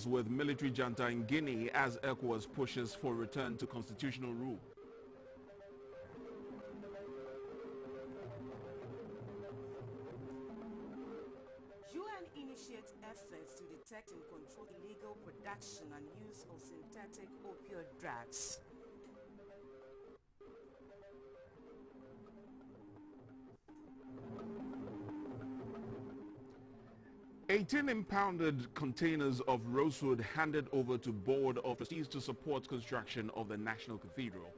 with military junta in Guinea as ECOWAS pushes for return to constitutional rule. UN initiates efforts to detect and control illegal production and use of synthetic opioid drugs. Eighteen impounded containers of Rosewood handed over to Board of Trustees to support construction of the National Cathedral.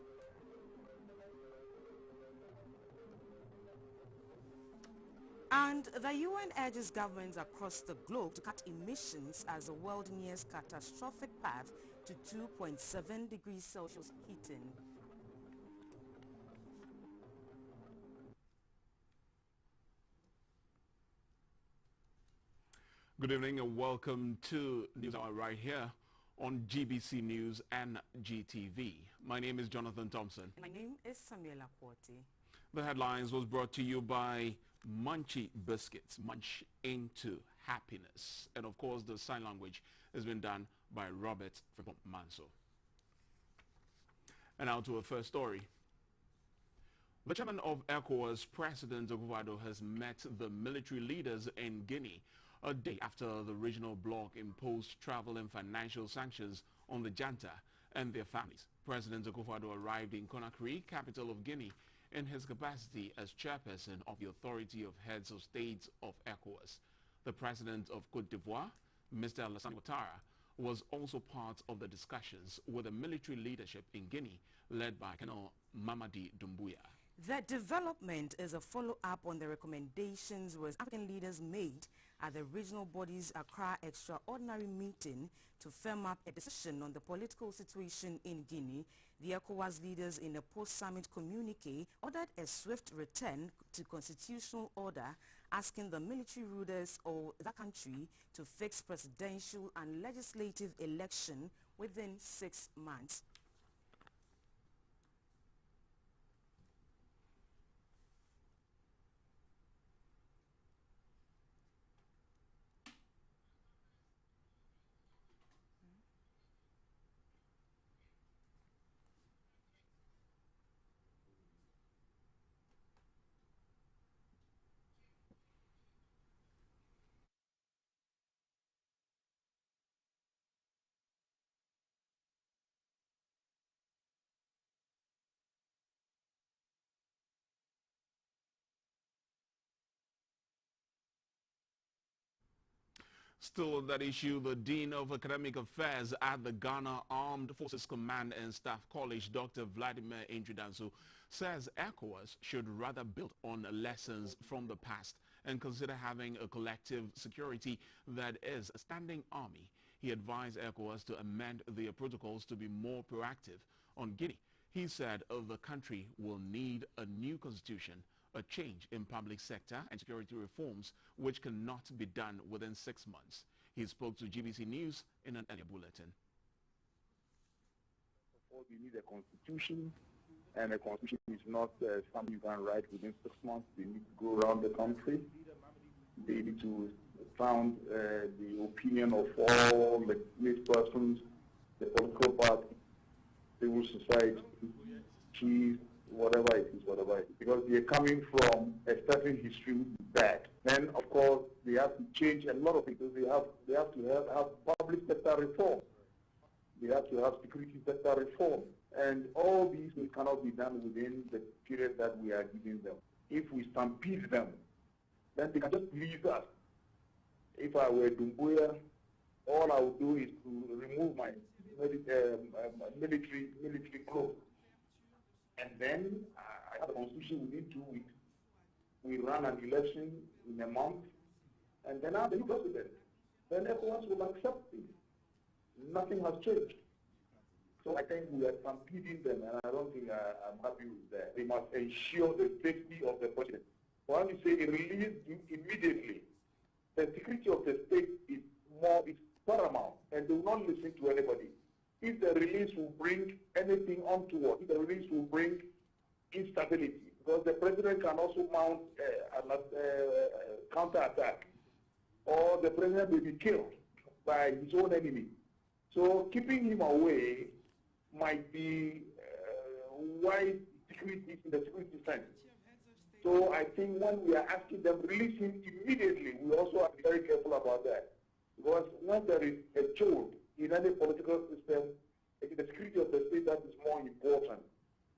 And the UN urges governments across the globe to cut emissions as the world nears catastrophic path to 2.7 degrees Celsius heating. Good evening and welcome to News Hour right here on GBC News and GTV. My name is Jonathan Thompson. My name is Samuela Kwoti. The headlines was brought to you by Munchie Biscuits, munch into happiness. And of course the sign language has been done by Robert from Manso. And now to our first story. The chairman of ECOWAS, President Guaido, has met the military leaders in Guinea a day after the regional bloc imposed travel and financial sanctions on the junta and their families. President Guaido arrived in Conakry, capital of Guinea, in his capacity as chairperson of the Authority of Heads of States of ECOWAS. The president of Côte d'Ivoire, Mr. Alassane Ouattara, was also part of the discussions with the military leadership in Guinea, led by Colonel Mamadi Doumbouya. The development is a follow-up on the recommendations West African leaders made at the regional body's Accra extraordinary meeting to firm up a decision on the political situation in Guinea. The ECOWAS leaders in a post-summit communique ordered a swift return to constitutional order, asking the military rulers of the country to fix presidential and legislative election within 6 months. Still on that issue, the Dean of Academic Affairs at the Ghana Armed Forces Command and Staff College, Dr. Vladimir Intridansu, says ECOWAS should rather build on lessons from the past and consider having a collective security that is a standing army. He advised ECOWAS to amend their protocols to be more proactive on Guinea. He said the country will need a new constitution, a change in public sector and security reforms which cannot be done within 6 months. He spoke to GBC News in an earlier bulletin. We need a constitution, and a constitution is not something you can write within 6 months. They need to go around the country. They need to found the opinion of all the lead persons, the political party, civil society, chiefs, whatever it is, because they are coming from a certain history which is bad. Then, of course, they have to change a lot of things. They have to have public sector reform. They have to have security sector reform. And all these cannot be done within the period that we are giving them. If we stampede them, then they can just leave us. If I were Doumbouya, all I would do is to remove my military clothes. And then I have a constitution within 2 weeks. We run an election in a month, and then I have a new president. Then ECOWAS will accept it. Nothing has changed. So I think we are stampeding them, and I don't think I'm happy with that. They must ensure the safety of the president. When you say release immediately, the security of the state is paramount, and they will not listen to anybody. If the release will bring anything untoward, if the release will bring instability, because the president can also mount a counterattack, or the president may be killed by his own enemy. So keeping him away might be wise security in the security sense. So I think when we are asking them to release him immediately, we also have to be very careful about that. Because when there is a change in any political system, it is the security of the state that is more important.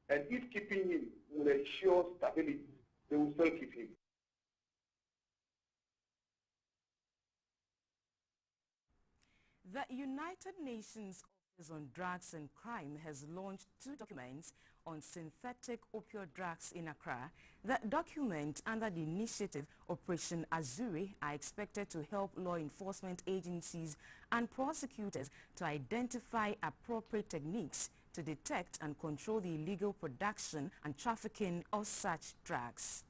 And if keeping him will ensure stability, they will still keep him. The United Nations Office on Drugs and Crime has launched 2 documents on synthetic opioid drugs in Accra. The document under the initiative Operation Azuri are expected to help law enforcement agencies and prosecutors to identify appropriate techniques to detect and control the illegal production and trafficking of such drugs.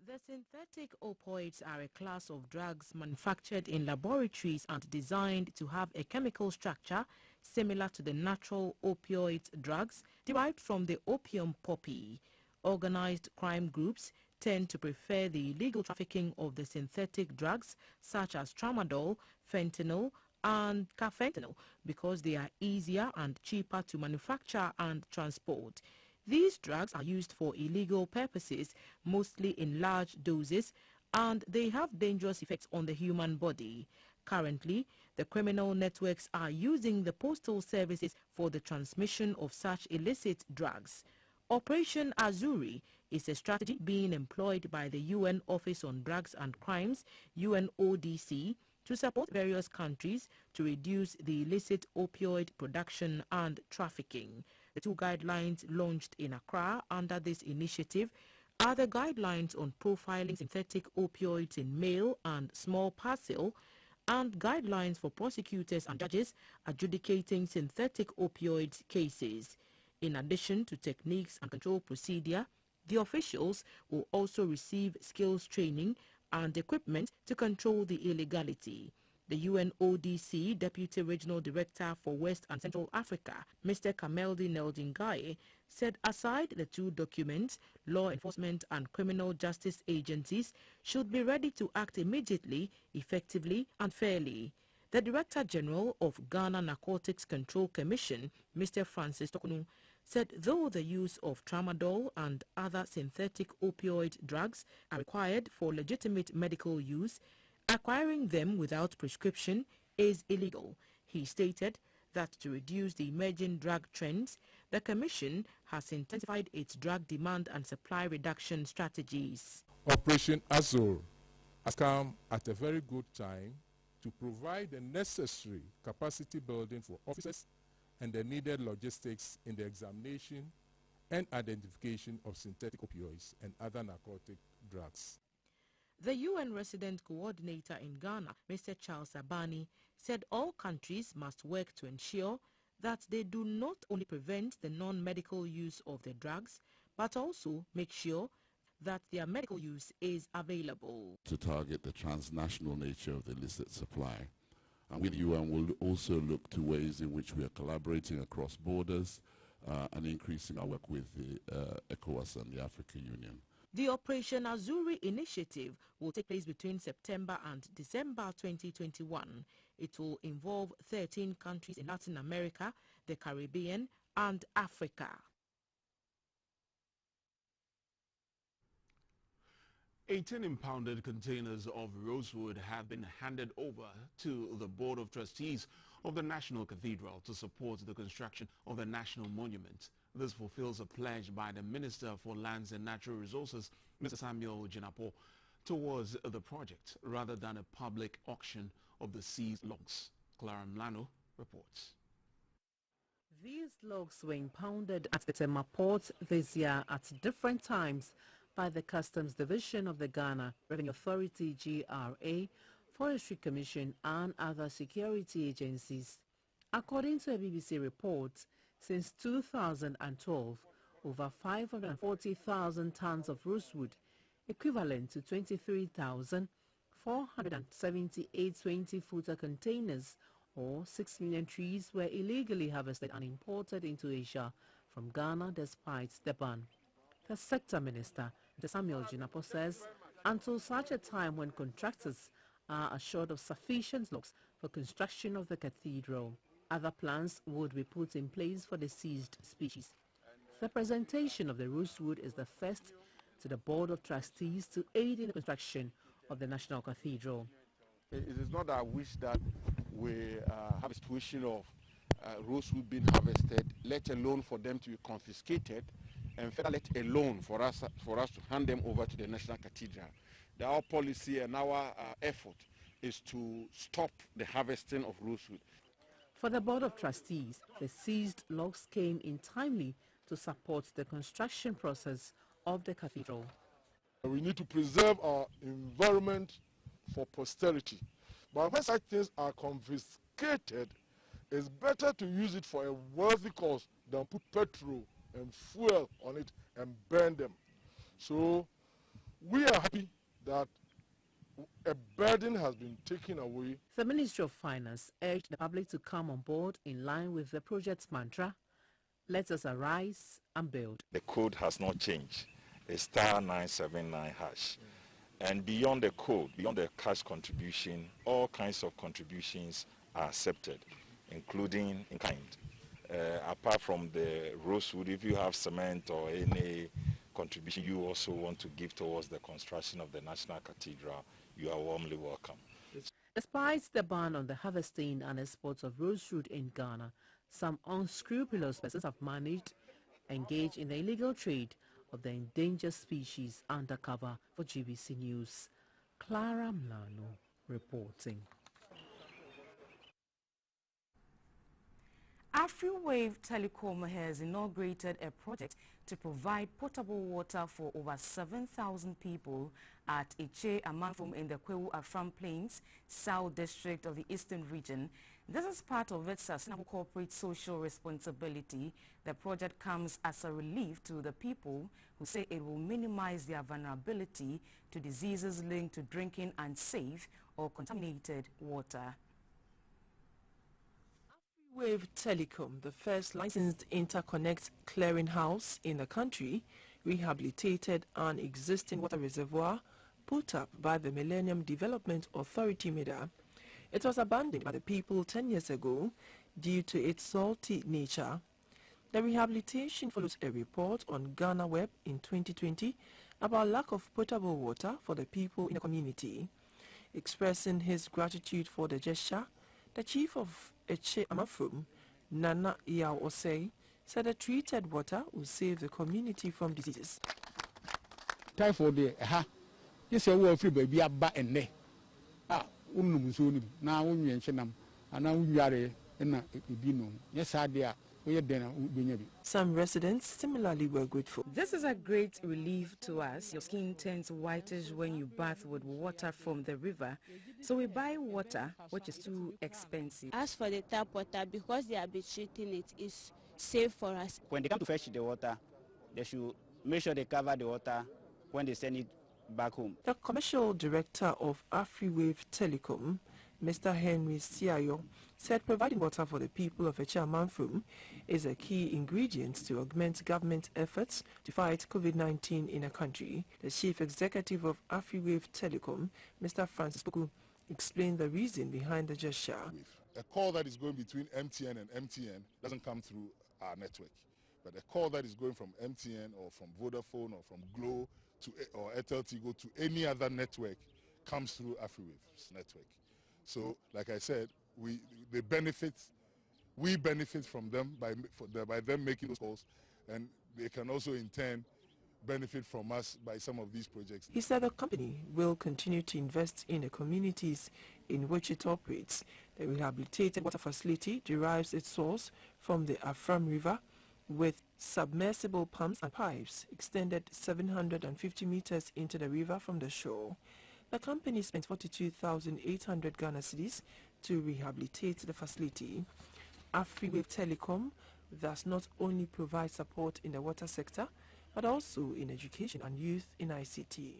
The synthetic opioids are a class of drugs manufactured in laboratories and designed to have a chemical structure similar to the natural opioid drugs derived from the opium poppy. Organized crime groups tend to prefer the illegal trafficking of the synthetic drugs such as tramadol, fentanyl, and carfentanil because they are easier and cheaper to manufacture and transport. These drugs are used for illegal purposes, mostly in large doses, and they have dangerous effects on the human body. Currently, the criminal networks are using the postal services for the transmission of such illicit drugs. Operation Azuri is a strategy being employed by the UN Office on Drugs and Crimes, UNODC, to support various countries to reduce the illicit opioid production and trafficking. The 2 guidelines launched in Accra under this initiative are the guidelines on profiling synthetic opioids in mail and small parcel and guidelines for prosecutors and judges adjudicating synthetic opioids cases. In addition to techniques and control procedure, the officials will also receive skills training and equipment to control the illegality. The UNODC Deputy Regional Director for West and Central Africa, Mr. Kameldi Neldingaye, said aside the 2 documents, law enforcement and criminal justice agencies should be ready to act immediately, effectively and fairly. The Director General of Ghana Narcotics Control Commission, Mr. Francis Tokunu, said though the use of tramadol and other synthetic opioid drugs are required for legitimate medical use, acquiring them without prescription is illegal. He stated that to reduce the emerging drug trends, the Commission has intensified its drug demand and supply reduction strategies. Operation Azur has come at a very good time to provide the necessary capacity building for officers and the needed logistics in the examination and identification of synthetic opioids and other narcotic drugs. The UN resident coordinator in Ghana, Mr. Charles Abani, said all countries must work to ensure that they do not only prevent the non-medical use of the drugs, but also make sure that their medical use is available. To target the transnational nature of the illicit supply. And with UN, we'll also look to ways in which we are collaborating across borders and increasing our work with the ECOWAS and the African Union. The Operation Azuri initiative will take place between September and December 2021. It will involve 13 countries in Latin America, the Caribbean, and Africa. $18 impounded containers of Rosewood have been handed over to the Board of Trustees of the National Cathedral to support the construction of the National Monument. This fulfills a pledge by the Minister for Lands and Natural Resources, Mr. Samuel Jinapo, towards the project rather than a public auction of the seized logs. Clara Mlano reports. These logs were impounded at the Tema port this year at different times by the Customs Division of the Ghana Revenue Authority GRA, Forestry Commission and other security agencies. According to a BBC report, since 2012, over 540,000 tons of rosewood, equivalent to 23,478 20-footer containers or 6 million trees were illegally harvested and imported into Asia from Ghana despite the ban. The sector minister, Samuel Jinapo, says until such a time when contractors are assured of sufficient logs for construction of the cathedral. Other plans would be put in place for the seized species. The presentation of the Rosewood is the first to the Board of Trustees to aid in the construction of the National Cathedral. It is not our wish that we have a situation of rosewood being harvested, let alone for them to be confiscated, and further let alone for us to hand them over to the National Cathedral. Our policy and our effort is to stop the harvesting of rosewood. For the Board of Trustees, the seized logs came in timely to support the construction process of the cathedral. We need to preserve our environment for posterity. But when such things are confiscated, it's better to use it for a worthy cause than put petrol and fuel on it and burn them. So we are happy that a burden has been taken away. The Ministry of Finance urged the public to come on board in line with the project's mantra, "Let us arise and build." The code has not changed. It's *979#. And beyond the code, beyond the cash contribution, all kinds of contributions are accepted, including in kind. Apart from the rosewood, if you have cement or any contribution you also want to give towards the construction of the National Cathedral, you are warmly welcome. Despite the ban on the harvesting and exports of rosewood in Ghana, some unscrupulous persons have managed to engage in the illegal trade of the endangered species undercover. For GBC News, Clara Mlano reporting. AfriWave Telecom has inaugurated a project to provide potable water for over 7,000 people at Eche Amanfum in the Kwewu Afram Plains, South District of the Eastern Region. This is part of its sustainable corporate social responsibility. The project comes as a relief to the people who say it will minimize their vulnerability to diseases linked to drinking unsafe or contaminated water. AfriWave Telecom, the first licensed interconnect clearinghouse in the country, rehabilitated an existing water reservoir put up by the Millennium Development Authority (MIDA). It was abandoned by the people 10 years ago due to its salty nature. The rehabilitation follows a report on Ghana Web in 2020 about lack of potable water for the people in the community. Expressing his gratitude for the gesture, the chief of Eche Amafrum, Nana Yao Osei, said the treated water will save the community from diseases. Typhoid, yes, I will free baby abba and ne. Now, yes, I Some residents similarly were grateful. This is a great relief to us. Your skin turns whitish when you bath with water from the river. So we buy water, which is too expensive. As for the tap water, because they have been treating it, is safe for us. When they come to fetch the water, they should make sure they cover the water when they send it back home. The commercial director of AfriWave Telecom, Mr. Henry Siayo, said providing water for the people of Eche Amanfum is a key ingredient to augment government efforts to fight COVID-19 in a country. The chief executive of AfriWave Telecom, Mr. Francis Poku, explained the reason behind the gesture. A call that is going between MTN and MTN doesn't come through our network, but a call that is going from MTN or from Vodafone or from Glo to or Airtel Tigo to any other network comes through AfriWave's network. So, like I said, we benefit from them by them making those calls, and they can also in turn benefit from us by some of these projects. He said the company will continue to invest in the communities in which it operates. The rehabilitated water facility derives its source from the Afram River, with submersible pumps and pipes extended 750 meters into the river from the shore. The company spent 42,800 Ghana cedis to rehabilitate the facility. AfriWave Telecom thus not only provides support in the water sector, but also in education and youth in ICT.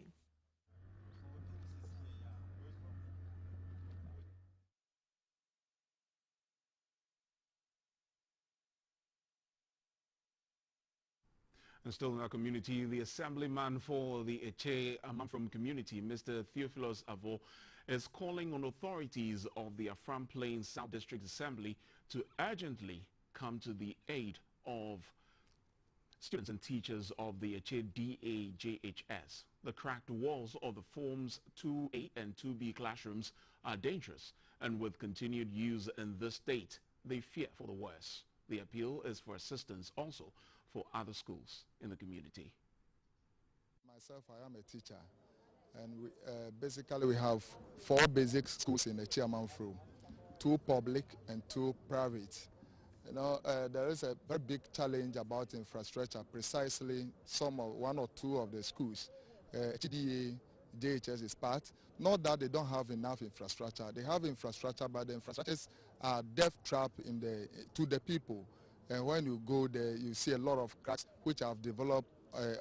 And still in our community, the assemblyman for the Eche from community, Mr. Theophilus Avo, is calling on authorities of the Afram Plains South District Assembly to urgently come to the aid of students and teachers of the Eche DAJHS. The cracked walls of the Forms 2A and 2B classrooms are dangerous, and with continued use in this state, they fear for the worst. The appeal is for assistance also for other schools in the community. Myself, I am a teacher, and basically we have 4 basic schools in the Chiamanfro, 2 public and 2 private. You know, there is a very big challenge about infrastructure, precisely one or two of the schools. HDA, JHS is part. Not that they don't have enough infrastructure. They have infrastructure, but the infrastructures are death trap to the people. And when you go there, you see a lot of cracks which have developed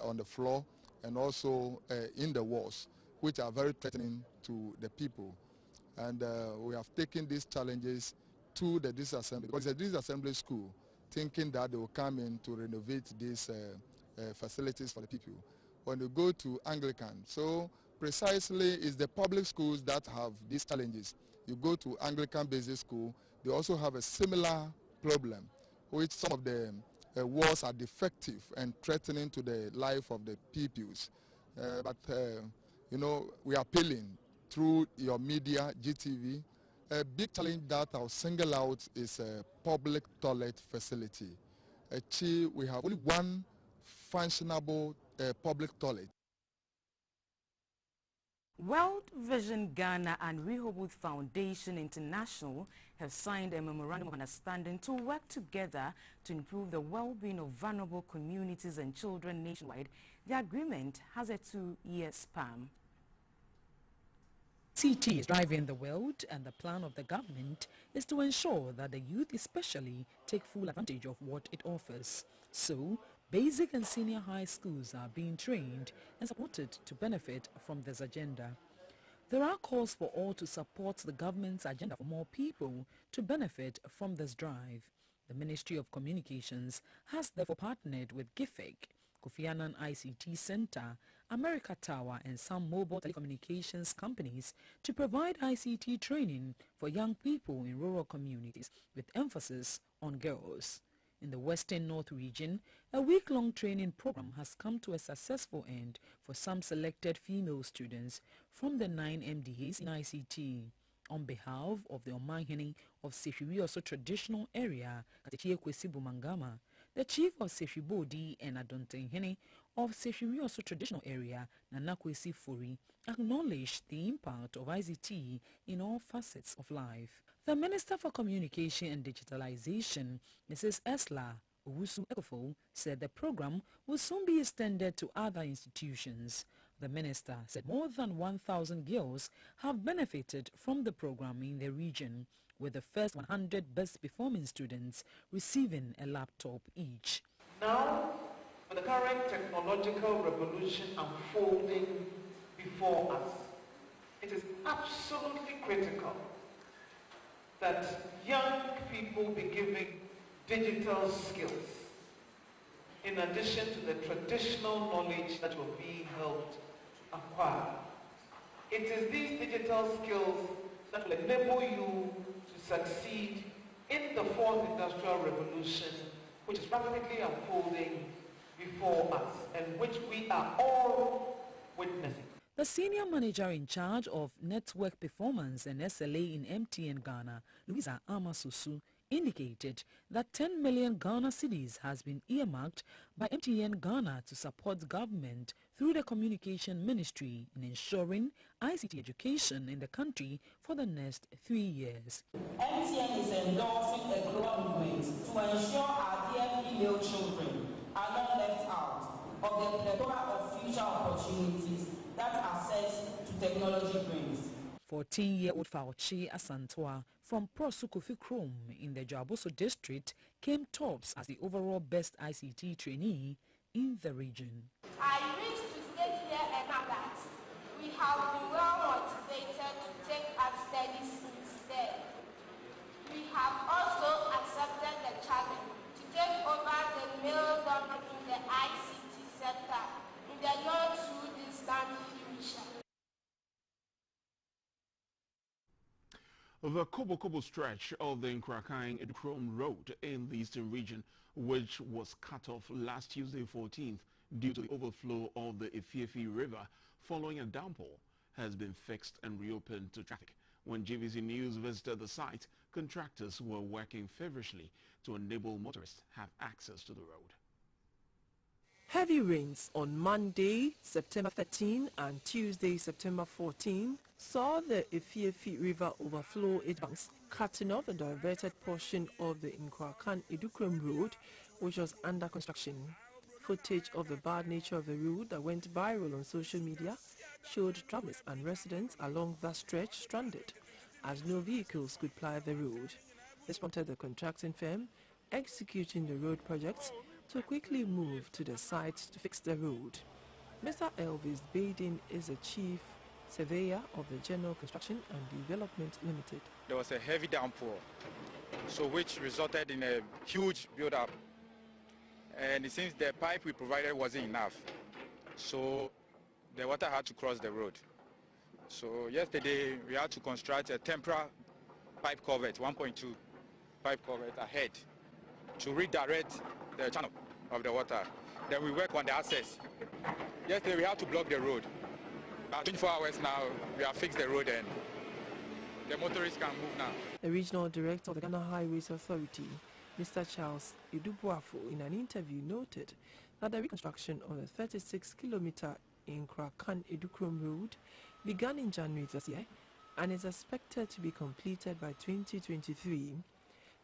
on the floor and also in the walls, which are very threatening to the people. And we have taken these challenges to the disassembly, because it's a disassembly school, thinking that they will come in to renovate these facilities for the people. When you go to Anglican, so precisely it's the public schools that have these challenges. You go to Anglican Basic School, they also have a similar problem, which some of the walls are defective and threatening to the life of the pupils. But you know, we are appealing through your media, GTV. A big challenge that I'll single out is a public toilet facility. We have only one functionable public toilet. World Vision Ghana and Rehoboth Foundation International have signed a memorandum of understanding to work together to improve the well-being of vulnerable communities and children nationwide. The agreement has a 2-year span. CT is driving the world, and the plan of the government is to ensure that the youth especially take full advantage of what it offers. So, basic and senior high schools are being trained and supported to benefit from this agenda. There are calls for all to support the government's agenda for more people to benefit from this drive. The Ministry of Communications has therefore partnered with GIFEC, Kofi Annan ICT Center, America Tower and some mobile telecommunications companies to provide ICT training for young people in rural communities with emphasis on girls. In the Western North region, a week-long training program has come to a successful end for some selected female students from the 9 MDAs in ICT. On behalf of the Omanhene of Fisheries traditional area, Katechie Kwesi Bumangama, the chief of Sefibodi and Adontenhene of Fisheries traditional area, Nana Kwesi Fori, acknowledged the impact of ICT in all facets of life. The Minister for Communication and Digitalization, Mrs. Esla Owusu Ekofo, said the program will soon be extended to other institutions. The minister said more than 1,000 girls have benefited from the program in the region, with the first 100 best performing students receiving a laptop each. Now, with the current technological revolution unfolding before us, it is absolutely critical that young people be given digital skills in addition to the traditional knowledge that will be helped acquire. It is these digital skills that will enable you to succeed in the 4th Industrial Revolution, which is rapidly unfolding before us and which we are all witnessing. The senior manager in charge of network performance and SLA in MTN Ghana, Louisa Amasusu, indicated that 10 million Ghana cedis has been earmarked by MTN Ghana to support government through the Communication Ministry in ensuring ICT education in the country for the next 3 years. MTN is endorsing a commitment to ensure our dear female children are not left out of the plethora of future opportunities that access to technology brings. 14-year-old Fauci Asantua from Prosukofi Krom in the Jaboso district came tops as the overall best ICT trainee in the region. I wish to state here and now that we have been well motivated to take up studies instead. We have also accepted the challenge to take over the male dominant in the ICT The Kobo stretch of the Nkrakain-Edukrom Road in the eastern region, which was cut off last Tuesday 14th due to the overflow of the Efiefi River following a downpour, has been fixed and reopened to traffic. When GVC News visited the site, contractors were working feverishly to enable motorists have access to the road. Heavy rains on Monday, September 13 and Tuesday, September 14 saw the Efiefi River overflow its banks, cutting off the diverted portion of the Nkrakain-Edukrom Road, which was under construction. Footage of the bad nature of the road that went viral on social media showed travelers and residents along that stretch stranded, as no vehicles could ply the road. This prompted the contracting firm executing the road project to quickly move to the site to fix the road. Mr. Elvis Baden is the chief surveyor of the General Construction and Development Limited. There was a heavy downpour, so which resulted in a huge build-up. And it seems the pipe we provided wasn't enough, so the water had to cross the road. So yesterday we had to construct a temporary pipe culvert, 1.2 pipe culvert ahead, to redirect the channel of the water. Then we work on the access. Yesterday we had to block the road. About 24 hours now, we have fixed the road and the motorists can move now. The regional director of the Ghana Highways Authority, Mr. Charles Idubuafo, in an interview noted that the reconstruction of the 36-kilometer Nkrakain-Edukrom Road began in January this year and is expected to be completed by 2023.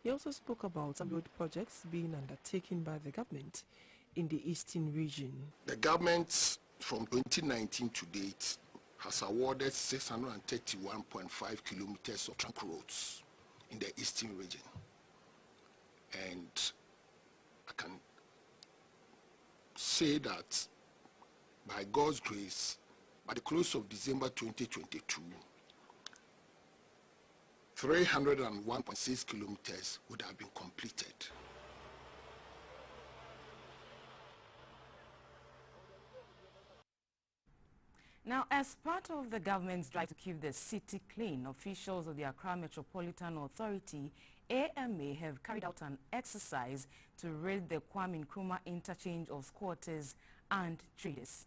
He also spoke about some road projects being undertaken by the government in the eastern region. The government from 2019 to date has awarded 631.5 kilometers of trunk roads in the eastern region. And I can say that by God's grace, by the close of December 2022, 301.6 kilometers would have been completed. Now, as part of the government's drive to keep the city clean, officials of the Accra Metropolitan Authority, AMA, have carried out an exercise to rid the Kwame Nkrumah interchange of squatters and traders.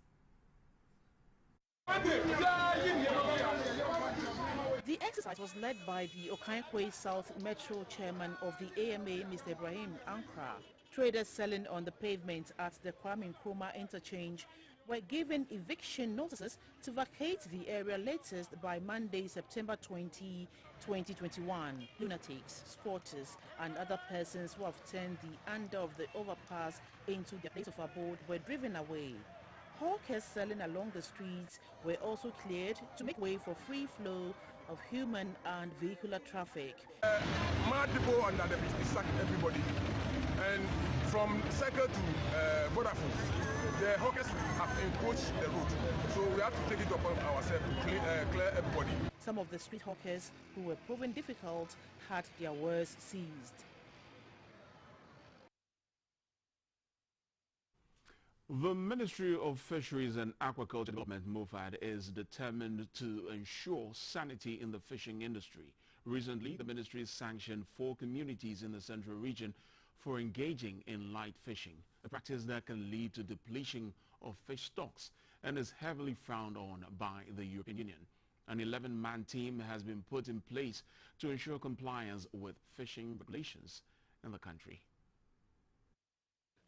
The exercise was led by the Okankwe South Metro chairman of the AMA, Mr. Ibrahim Ankara. Traders selling on the pavement at the Kwame Nkrumah interchange were given eviction notices to vacate the area latest by Monday, September 20, 2021. Lunatics, squatters and other persons who have turned the under of the overpass into their place of abode were driven away. Hawkers selling along the streets were also cleared to make way for free flow of human and vehicular traffic. Mad people under the bridge, they sacked everybody. And from Circle to Vodafone, the hawkers have encroached the road. So we have to take it upon ourselves to clear everybody. Some of the street hawkers who were proven difficult had their wares seized. The Ministry of Fisheries and Aquaculture Development, MOFAD, is determined to ensure sanity in the fishing industry. Recently, the ministry sanctioned 4 communities in the central region for engaging in light fishing, a practice that can lead to depletion of fish stocks and is heavily frowned on by the European Union. An 11-man team has been put in place to ensure compliance with fishing regulations in the country.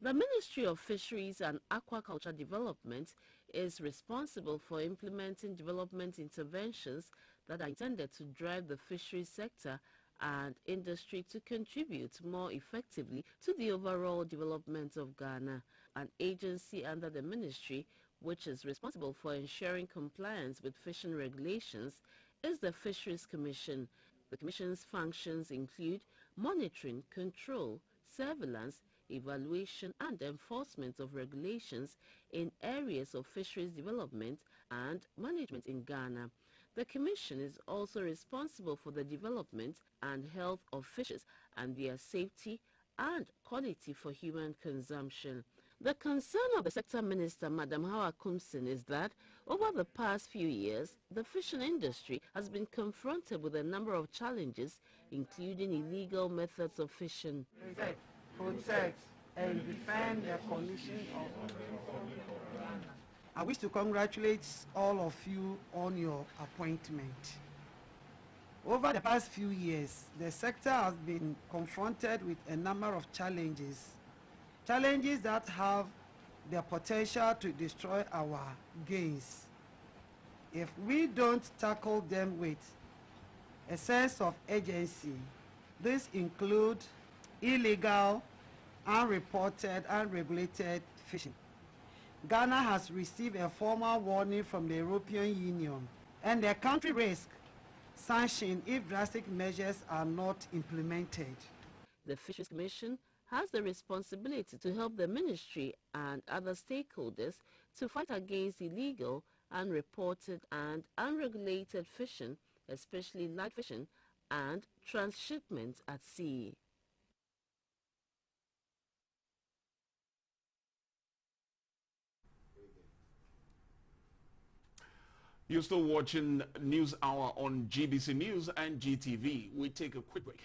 The Ministry of Fisheries and Aquaculture Development is responsible for implementing development interventions that are intended to drive the fisheries sector and industry to contribute more effectively to the overall development of Ghana. An agency under the ministry, which is responsible for ensuring compliance with fishing regulations, is the Fisheries Commission. The Commission's functions include monitoring, control, surveillance, evaluation and enforcement of regulations in areas of fisheries development and management in Ghana. The Commission is also responsible for the development and health of fishes and their safety and quality for human consumption. The concern of the sector minister, Madam Hawa Kumsin, is that over the past few years, the fishing industry has been confronted with a number of challenges, including illegal methods of fishing. Protect and defend the condition of... I wish to congratulate all of you on your appointment. Over the past few years, the sector has been confronted with a number of challenges that have the potential to destroy our gains. If we don't tackle them with a sense of urgency, these include illegal, unreported, unregulated fishing. Ghana has received a formal warning from the European Union, and the country risks sanction if drastic measures are not implemented. The Fisheries Commission has the responsibility to help the ministry and other stakeholders to fight against illegal, unreported and unregulated fishing, especially light fishing and transshipment at sea. You're still watching News Hour on GBC News and GTV. We take a quick break.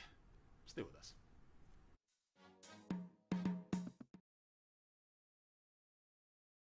Stay with us.